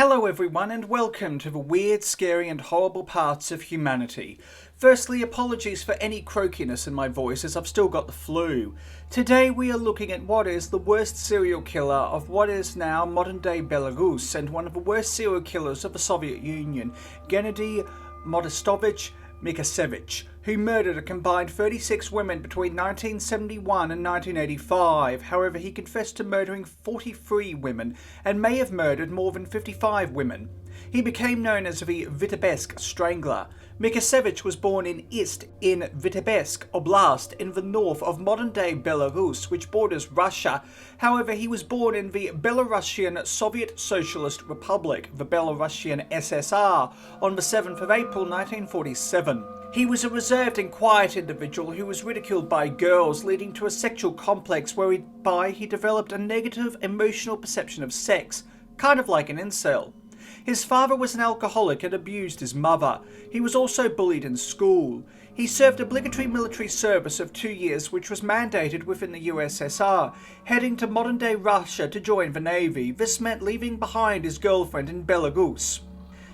Hello everyone and welcome to the weird, scary and horrible parts of humanity. Firstly, apologies for any croakiness in my voice as I've still got the flu. Today we are looking at what is the worst serial killer of what is now modern day Belarus and one of the worst serial killers of the Soviet Union, Gennady Mikhasevich, who murdered a combined 36 women between 1971 and 1985. However, he confessed to murdering 43 women and may have murdered more than 55 women. He became known as the Vitebsk Strangler. Mikhasevich was born in Ist in Vitebsk Oblast in the north of modern-day Belarus, which borders Russia. However, he was born in the Byelorussian Soviet Socialist Republic, the Byelorussian USSR, on the 7th of April 1947. He was a reserved and quiet individual who was ridiculed by girls, leading to a sexual complex whereby he developed a negative emotional perception of sex, kind of like an incel. His father was an alcoholic and abused his mother. He was also bullied in school. He served obligatory military service of 2 years, which was mandated within the USSR, heading to modern-day Russia to join the Navy. This meant leaving behind his girlfriend in Belarus.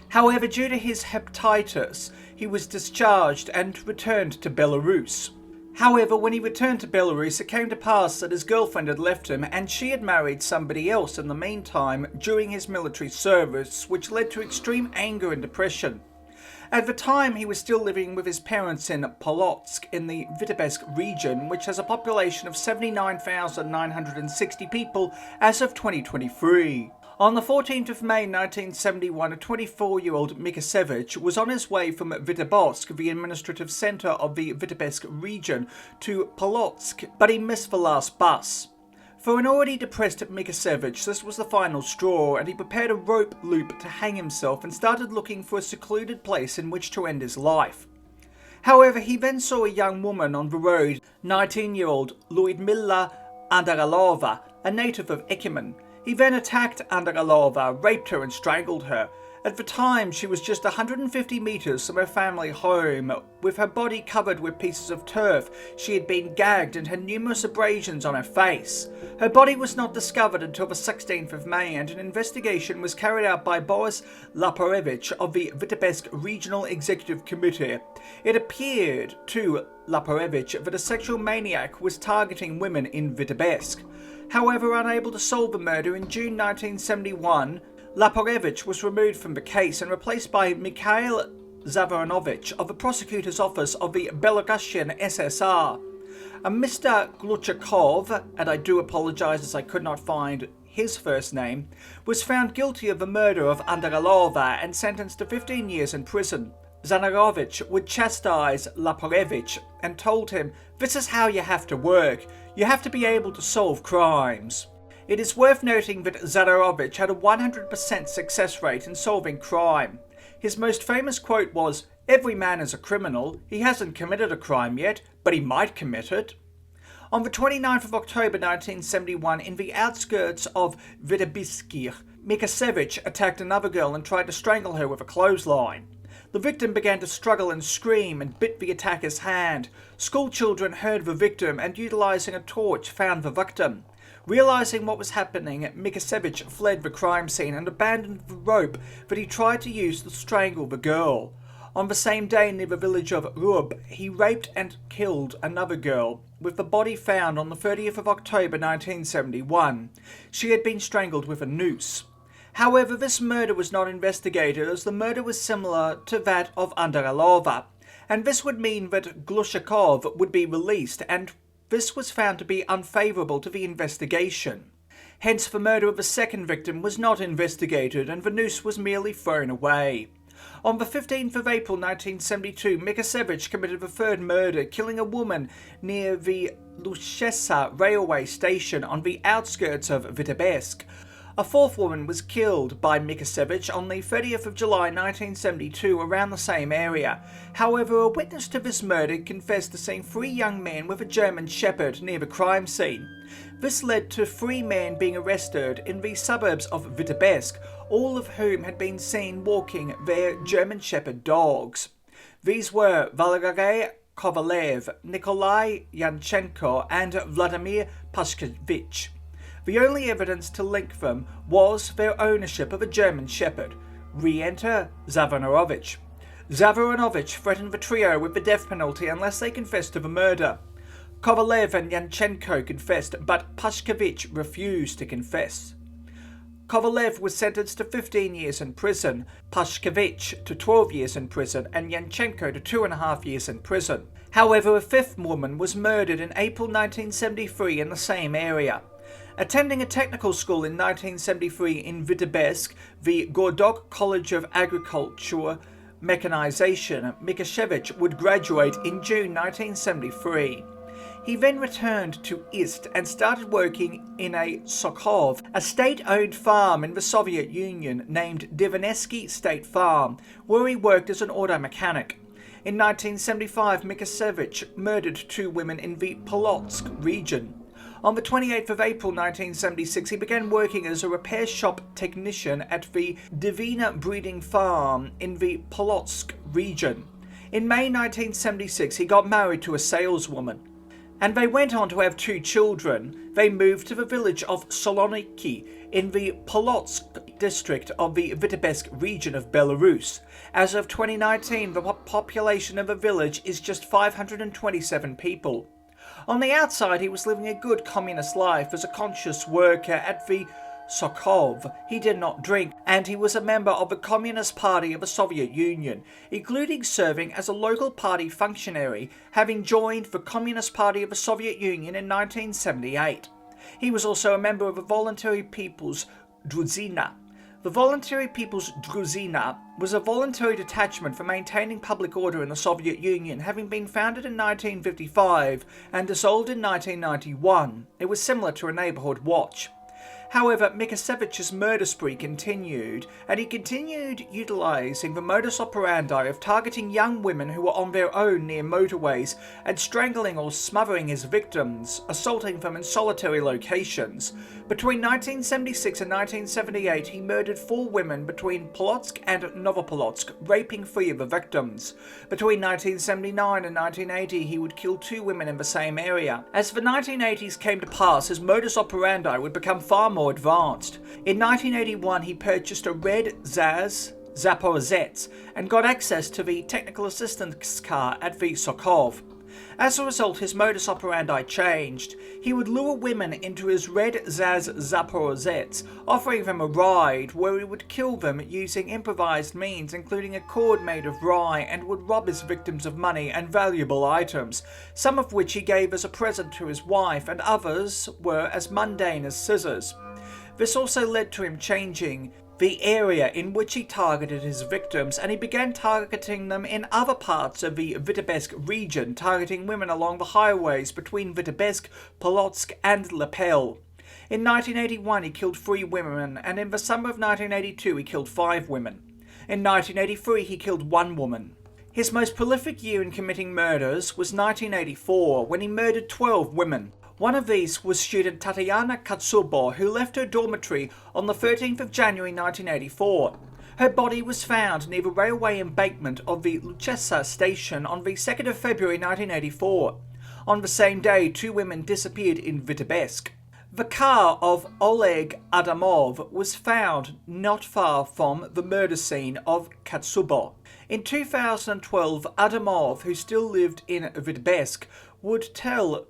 However, due to his hepatitis, he was discharged and returned to Belarus. However, when he returned to Belarus, it came to pass that his girlfriend had left him and she had married somebody else in the meantime during his military service, which led to extreme anger and depression. At the time, he was still living with his parents in Polotsk in the Vitebsk region, which has a population of 79,960 people as of 2023. On the 14th of May 1971, a 24-year-old Mikhasevich was on his way from Vitebsk, the administrative centre of the Vitebsk region, to Polotsk, but he missed the last bus. For an already depressed Mikhasevich, this was the final straw, and he prepared a rope loop to hang himself and started looking for a secluded place in which to end his life. However, he then saw a young woman on the road, 19-year-old Lyudmila Androlova, a native of Ekimen. He then attacked Androlova, raped her and strangled her. At the time, she was just 150 metres from her family home. With her body covered with pieces of turf, she had been gagged and had numerous abrasions on her face. Her body was not discovered until the 16th of May, and an investigation was carried out by Boris Laparevich of the Vitebsk Regional Executive Committee. It appeared to Laparevich that a sexual maniac was targeting women in Vitebsk. However, unable to solve the murder, in June 1971, Laparevich was removed from the case and replaced by Mikhail Zavarovich of the prosecutor's office of the Byelorussian USSR. Mr. Gluchakov, and I do apologise as I could not find his first name, was found guilty of the murder of Androlova and sentenced to 15 years in prison. Zanarovich would chastise Laparevich and told him, "This is how you have to work. You have to be able to solve crimes." It is worth noting that Zanarovich had a 100% success rate in solving crime. His most famous quote was, "Every man is a criminal. He hasn't committed a crime yet, but he might commit it." On the 29th of October 1971, in the outskirts of Vitebsk, Mikhasevich attacked another girl and tried to strangle her with a clothesline. The victim began to struggle and scream and bit the attacker's hand. School children heard the victim and, utilising a torch, found the victim. Realising what was happening, Mikhasevich fled the crime scene and abandoned the rope that he tried to use to strangle the girl. On the same day, near the village of Rub, he raped and killed another girl, with the body found on the 30th of October 1971. She had been strangled with a noose. However, this murder was not investigated as the murder was similar to that of Androlova, and this would mean that Glushakov would be released, and this was found to be unfavourable to the investigation. Hence, the murder of the second victim was not investigated and the noose was merely thrown away. On the 15th of April 1972, Mikhasevich committed the third murder, killing a woman near the Lushesa railway station on the outskirts of Vitebsk. A fourth woman was killed by Mikhasevich on the 30th of July 1972 around the same area. However, a witness to this murder confessed to seeing 3 young men with a German Shepherd near the crime scene. This led to 3 men being arrested in the suburbs of Vitebsk, all of whom had been seen walking their German Shepherd dogs. These were Valery Kovalev, Nikolai Yanchenko and Vladimir Pashkevich. The only evidence to link them was their ownership of a German shepherd. Re-enter Zavarovich. Zavarovich threatened the trio with the death penalty unless they confessed to the murder. Kovalev and Yanchenko confessed, but Pashkevich refused to confess. Kovalev was sentenced to 15 years in prison, Pashkevich to 12 years in prison, and Yanchenko to 2.5 years in prison. However, a fifth woman was murdered in April 1973 in the same area. Attending a technical school in 1973 in Vitebsk, the Gordok College of Agriculture Mechanization, Mikhasevich would graduate in June 1973. He then returned to Ist and started working in a Sokhov, a state-owned farm in the Soviet Union named Divinesky State Farm, where he worked as an auto mechanic. In 1975, Mikhasevich murdered 2 women in the Polotsk region. On the 28th of April 1976, he began working as a repair shop technician at the Divina breeding farm in the Polotsk region. In May 1976, he got married to a saleswoman, and they went on to have 2 children. They moved to the village of Soloniki in the Polotsk district of the Vitebsk region of Belarus. As of 2019, the population of the village is just 527 people. On the outside, he was living a good communist life as a conscious worker at the Sokhov. He did not drink, and he was a member of the Communist Party of the Soviet Union, including serving as a local party functionary, having joined the Communist Party of the Soviet Union in 1978. He was also a member of the Voluntary People's Druzina. The Voluntary People's Druzina was a voluntary detachment for maintaining public order in the Soviet Union, having been founded in 1955 and dissolved in 1991. It was similar to a neighborhood watch. However, Mikhasevich's murder spree continued, and he continued utilizing the modus operandi of targeting young women who were on their own near motorways and strangling or smothering his victims, assaulting them in solitary locations. Between 1976 and 1978, he murdered 4 women between Polotsk and Novopolotsk, raping 3 of the victims. Between 1979 and 1980, he would kill 2 women in the same area. As the 1980s came to pass, his modus operandi would become far more advanced. In 1981, he purchased a red ZAZ Zaporozhets and got access to the technical assistance car at the Sokhov. As a result, his modus operandi changed. He would lure women into his red ZAZ Zaporozhets, offering them a ride where he would kill them using improvised means, including a cord made of rye, and would rob his victims of money and valuable items, some of which he gave as a present to his wife, and others were as mundane as scissors. This also led to him changing the area in which he targeted his victims, and he began targeting them in other parts of the Vitebsk region, targeting women along the highways between Vitebsk, Polotsk and Lepel. In 1981 he killed 3 women, and in the summer of 1982 he killed 5 women. In 1983 he killed 1 woman. His most prolific year in committing murders was 1984, when he murdered 12 women. One of these was student Tatiana Katsubo, who left her dormitory on the 13th of January 1984. Her body was found near the railway embankment of the Luchesa station on the 2nd of February 1984. On the same day, 2 women disappeared in Vitebsk. The car of Oleg Adamov was found not far from the murder scene of Katsubo. In 2012, Adamov, who still lived in Vitebsk, would tell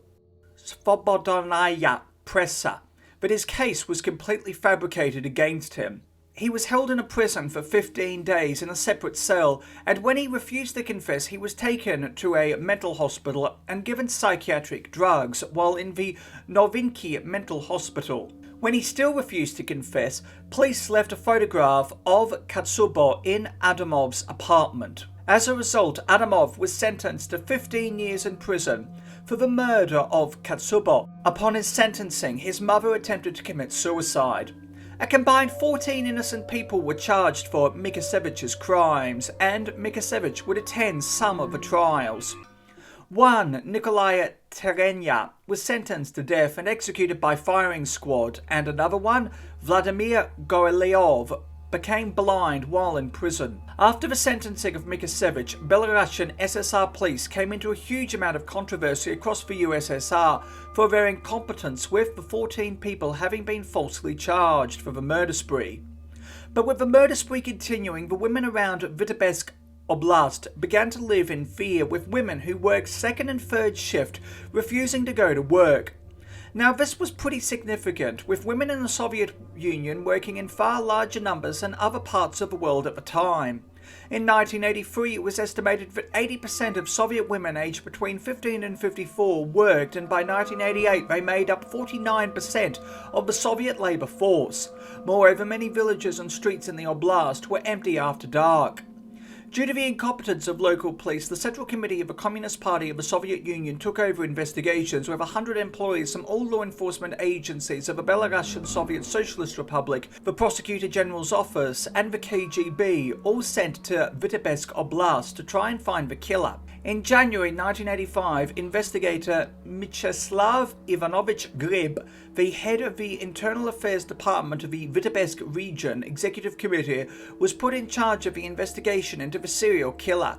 Svobodnaya Pressa but his case was completely fabricated against him. He was held in a prison for 15 days in a separate cell, and when he refused to confess, he was taken to a mental hospital and given psychiatric drugs while in the Novinky mental hospital. When he still refused to confess, police left a photograph of Katsubo in Adamov's apartment. As a result, Adamov was sentenced to 15 years in prison for the murder of Katsubo. Upon his sentencing, his mother attempted to commit suicide. A combined 14 innocent people were charged for Mikhasevich's crimes, and Mikhasevich would attend some of the trials. One, Nikolai Terenya, was sentenced to death and executed by firing squad, and another one, Vladimir Gorilev, became blind while in prison. After the sentencing of Mikhasevich, Belarusian USSR police came into a huge amount of controversy across the USSR for their incompetence, with the 14 people having been falsely charged for the murder spree. But with the murder spree continuing, the women around Vitebsk Oblast began to live in fear, with women who worked second and third shift refusing to go to work. Now, this was pretty significant, with women in the Soviet Union working in far larger numbers than other parts of the world at the time. In 1983, it was estimated that 80% of Soviet women aged between 15 and 54 worked, and by 1988 they made up 49% of the Soviet labour force. Moreover, many villages and streets in the oblast were empty after dark. Due to the incompetence of local police, the Central Committee of the Communist Party of the Soviet Union took over investigations, with 100 employees from all law enforcement agencies of the Belarusian Soviet Socialist Republic, the Prosecutor General's Office and the KGB all sent to Vitebsk Oblast to try and find the killer. In January 1985, investigator Myacheslav Ivanovich Grib, the head of the Internal Affairs Department of the Vitebsk Region Executive Committee, was put in charge of the investigation into the serial killer.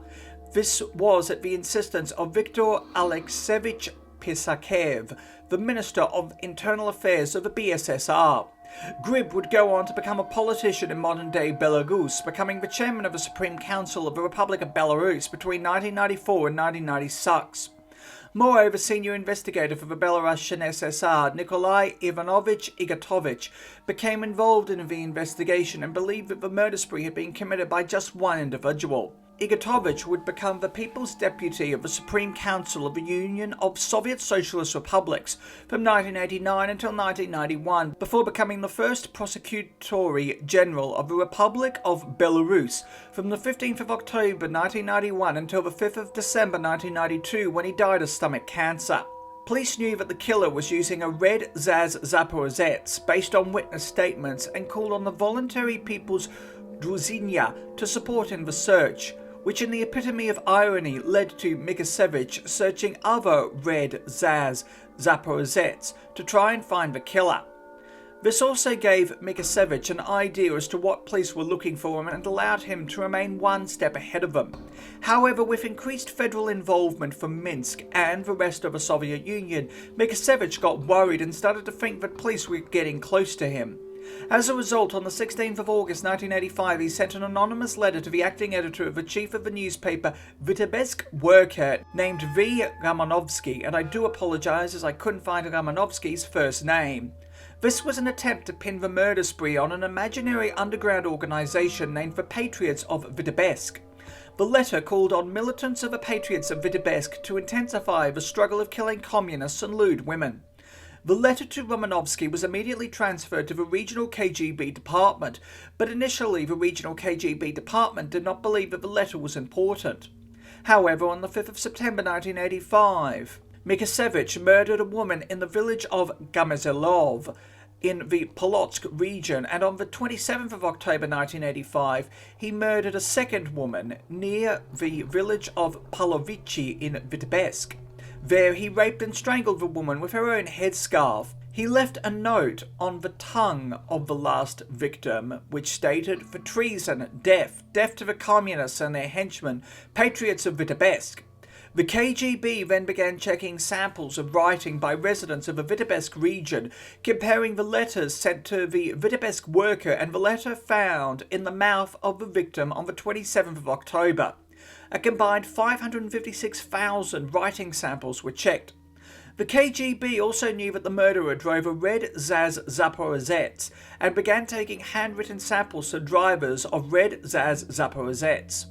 This was at the insistence of Viktor Alexeyevich Pisakev, the Minister of Internal Affairs of the BSSR. Grib would go on to become a politician in modern-day Belarus, becoming the chairman of the Supreme Council of the Republic of Belarus between 1994 and 1996. Moreover, senior investigator for the Byelorussian USSR, Nikolai Ivanovich Igotovich, became involved in the investigation and believed that the murder spree had been committed by just one individual. Igotovich would become the People's Deputy of the Supreme Council of the Union of Soviet Socialist Republics from 1989 until 1991, before becoming the first Prosecutory General of the Republic of Belarus from the 15th of October 1991 until the 5th of December 1992, when he died of stomach cancer. Police knew that the killer was using a red Zaz Zaporozhets based on witness statements, and called on the Voluntary People's Druzynia to support in the search, which in the epitome of irony led to Mikhasevich searching other red Zaz Zaporozhets to try and find the killer. This also gave Mikhasevich an idea as to what police were looking for him and allowed him to remain one step ahead of them. However, with increased federal involvement from Minsk and the rest of the Soviet Union, Mikhasevich got worried and started to think that police were getting close to him. As a result, on the 16th of August 1985, he sent an anonymous letter to the acting editor of the chief of the newspaper Vitebsk Worker, named V. Romanovsky, and I do apologise as I couldn't find Romanovsky's first name. This was an attempt to pin the murder spree on an imaginary underground organisation named the Patriots of Vitebsk. The letter called on militants of the Patriots of Vitebsk to intensify the struggle of killing communists and lewd women. The letter to Romanovsky was immediately transferred to the regional KGB department, but initially the regional KGB department did not believe that the letter was important. However, on the 5th of September 1985, Mikhasevich murdered a woman in the village of Gamzelov in the Polotsk region, and on the 27th of October 1985, he murdered a second woman near the village of Palovichi in Vitebsk. There, he raped and strangled the woman with her own headscarf. He left a note on the tongue of the last victim, which stated, "For treason, death to the communists and their henchmen, patriots of Vitebsk." The KGB then began checking samples of writing by residents of the Vitebsk region, comparing the letters sent to the Vitebsk Worker and the letter found in the mouth of the victim on the 27th of October. A combined 556,000 writing samples were checked. The KGB also knew that the murderer drove a red Zaz Zaporozhets and began taking handwritten samples to drivers of red Zaz Zaporozhets.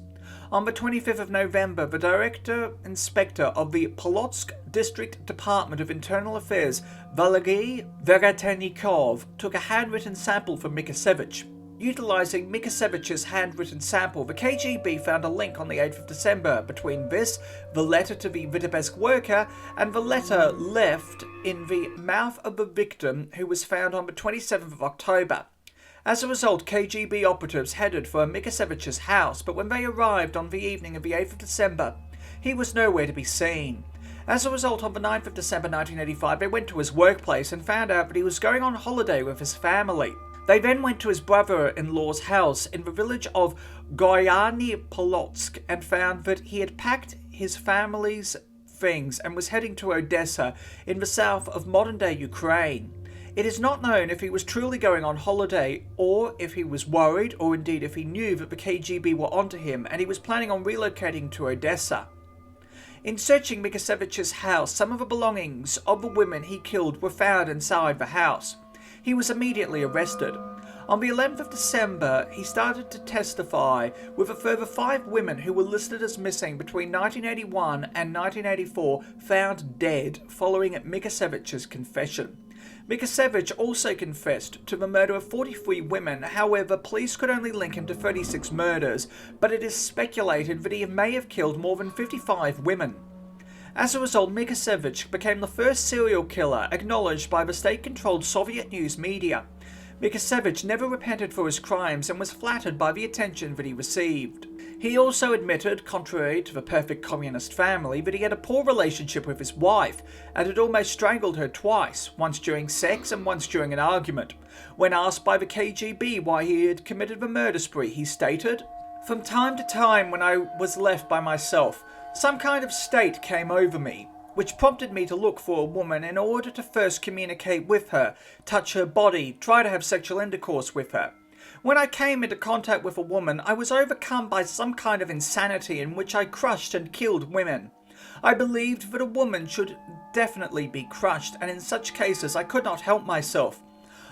On the 25th of November, the Director-Inspector of the Polotsk District Department of Internal Affairs, Valery Verotnikov, took a handwritten sample from Mikhasevich. Utilizing Mikhasevich's handwritten sample, the KGB found a link on the 8th of December between this, the letter to the Vitebsk Worker, and the letter left in the mouth of the victim, who was found on the 27th of October. As a result, KGB operatives headed for Mikhasevich's house, but when they arrived on the evening of the 8th of December, he was nowhere to be seen. As a result, on the 9th of December 1985, they went to his workplace and found out that he was going on holiday with his family. They then went to his brother-in-law's house in the village of Goryany Polotsk and found that he had packed his family's things and was heading to Odessa in the south of modern-day Ukraine. It is not known if he was truly going on holiday or if he was worried or indeed if he knew that the KGB were onto him and he was planning on relocating to Odessa. In searching Mikhasevich's house, some of the belongings of the women he killed were found inside the house. He was immediately arrested. On the 11th of December, he started to testify with a further 5 women who were listed as missing between 1981 and 1984 found dead following Mikhasevich's confession. Mikhasevich also confessed to the murder of 43 women. However, police could only link him to 36 murders, but it is speculated that he may have killed more than 55 women. As a result, Mikhasevich became the first serial killer acknowledged by the state-controlled Soviet news media. Mikhasevich never repented for his crimes and was flattered by the attention that he received. He also admitted, contrary to the perfect communist family, that he had a poor relationship with his wife and had almost strangled her twice, once during sex and once during an argument. When asked by the KGB why he had committed the murder spree, he stated, "From time to time when I was left by myself, some kind of state came over me, which prompted me to look for a woman in order to first communicate with her, touch her body, try to have sexual intercourse with her. When I came into contact with a woman, I was overcome by some kind of insanity in which I crushed and killed women. I believed that a woman should definitely be crushed, and in such cases I could not help myself.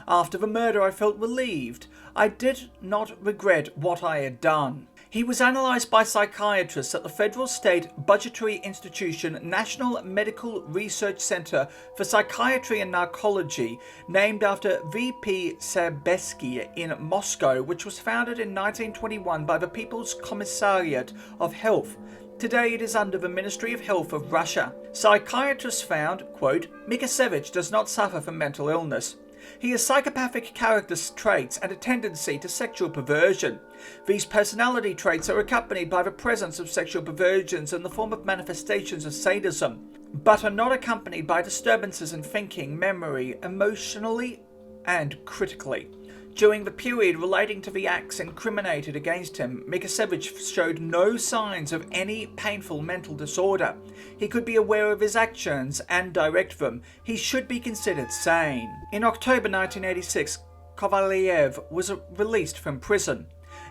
After the murder I felt relieved. I did not regret what I had done." He was analysed by psychiatrists at the Federal State Budgetary Institution National Medical Research Center for Psychiatry and Narcology, named after V.P. Serbsky in Moscow, which was founded in 1921 by the People's Commissariat of Health. Today it is under the Ministry of Health of Russia. Psychiatrists found, quote, "Mikhasevich does not suffer from mental illness. He has psychopathic character traits and a tendency to sexual perversion. These personality traits are accompanied by the presence of sexual perversions in the form of manifestations of sadism, but are not accompanied by disturbances in thinking, memory, emotionally, and critically." During the period relating to the acts incriminated against him, Mikhasevich showed no signs of any painful mental disorder. He could be aware of his actions and direct them. He should be considered sane. In October 1986, Kovalyev was released from prison.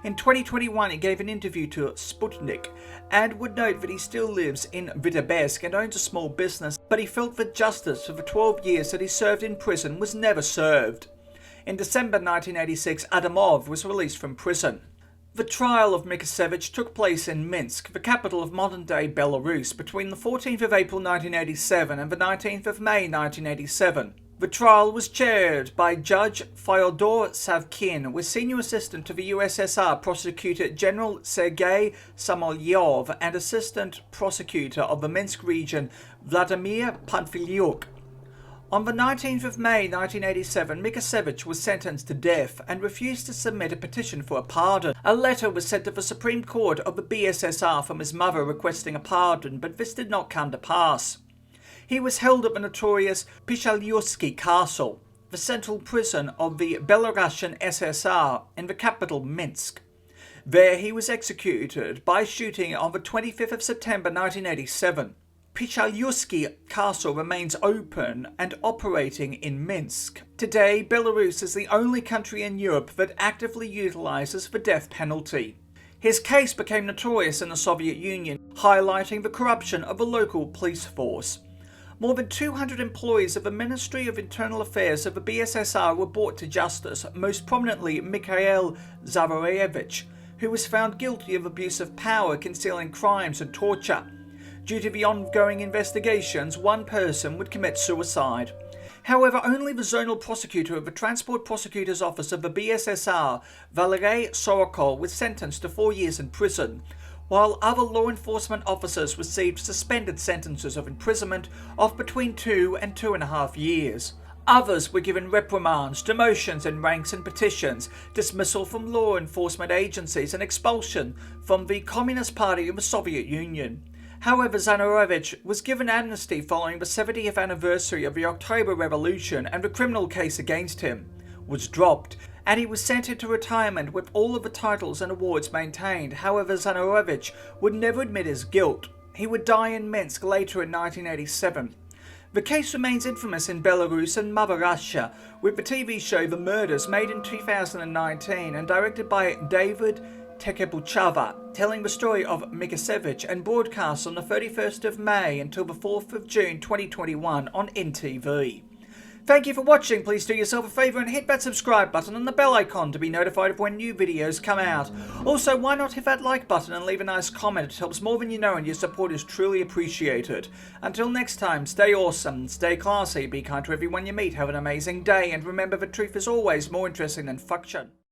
In 2021, he gave an interview to Sputnik and would note that he still lives in Vitebsk and owns a small business, but he felt that justice for the 12 years that he served in prison was never served. In December 1986, Adamov was released from prison. The trial of Mikhasevich took place in Minsk, the capital of modern-day Belarus, between the 14th of April 1987 and the 19th of May 1987. The trial was chaired by Judge Fyodor Savkin, with senior assistant to the USSR Prosecutor General Sergei Samolyov and assistant prosecutor of the Minsk region Vladimir Panfilyuk. On the 19th of May 1987, Mikhasevich was sentenced to death and refused to submit a petition for a pardon. A letter was sent to the Supreme Court of the BSSR from his mother requesting a pardon, but this did not come to pass. He was held at the notorious Byelorussian Castle, the central prison of the Byelorussian USSR in the capital Minsk. There he was executed by shooting on the 25th of September 1987. Byelorussian Castle remains open and operating in Minsk. Today, Belarus is the only country in Europe that actively utilizes the death penalty. His case became notorious in the Soviet Union, highlighting the corruption of the local police force. More than 200 employees of the Ministry of Internal Affairs of the BSSR were brought to justice, most prominently Mikhail Zavarevich, who was found guilty of abuse of power, concealing crimes and torture. Due to the ongoing investigations, one person would commit suicide. However, only the zonal prosecutor of the Transport Prosecutor's Office of the BSSR, Valery Sorokol, was sentenced to 4 years in prison, while other law enforcement officers received suspended sentences of imprisonment of between 2 and 2.5 years. Others were given reprimands, demotions in ranks and petitions, dismissal from law enforcement agencies, and expulsion from the Communist Party of the Soviet Union. However, Zanarevich was given amnesty following the 70th anniversary of the October Revolution and the criminal case against him. was dropped, and he was sent into retirement with all of the titles and awards maintained. However, Zaharevich would never admit his guilt. He would die in Minsk later in 1987. The case remains infamous in Belarus and Mother Russia, with the TV show The Murders made in 2019 and directed by David Tekebuchava, telling the story of Mikhasevich and broadcast on the 31st of May until the 4th of June 2021 on NTV. Thank you for watching. Please do yourself a favour and hit that subscribe button and the bell icon to be notified of when new videos come out. Also, why not hit that like button and leave a nice comment? It helps more than you know and your support is truly appreciated. Until next time, stay awesome, stay classy, be kind to everyone you meet, have an amazing day, and remember the truth is always more interesting than fiction.